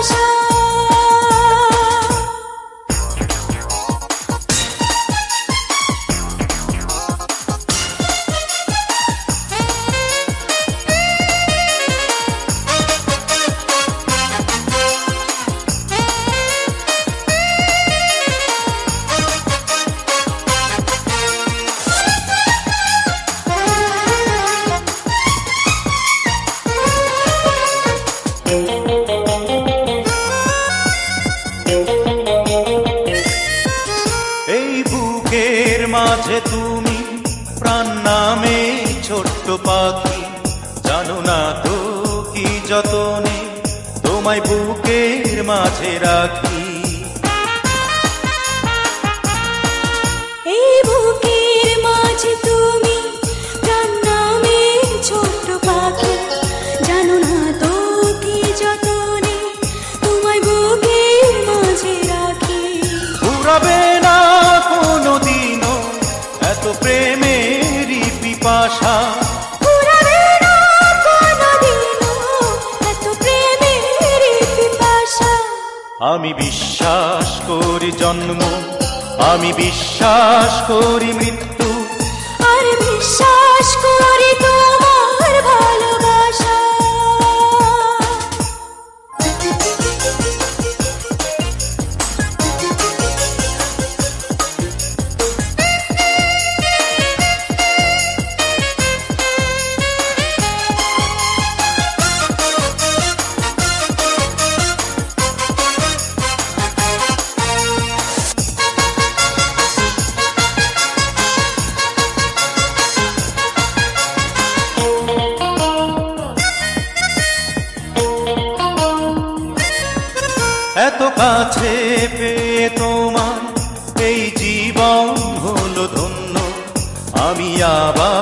ভালোবাসা। এই বুকের মাঝে তুমি প্রাণ নামে ছোট্ট পাখি, জানো না তো কি যতনে তোমায় বুকের মাঝে রাখি। এই বুকের মাঝে তুমি প্রাণ নামে ছোট্ট পাখি, জানো না তো কি যতনে তোমায় বুকের মাঝে রাখি। ফুরাবে না কোনোদিনও এত প্রেমেরই পিপাসা, ফুরাবে না কোনোদিনও এত প্রেমের পিপাসা। আমি বিশ্বাস করি জন্ম, আমি বিশ্বাস করি মৃত্যু, আর বিশ্বাস করি তোমার ভালোবাসা। এত কাছে পেয়ে তোমার এই জীবন হলো ধন্য, আমি আবার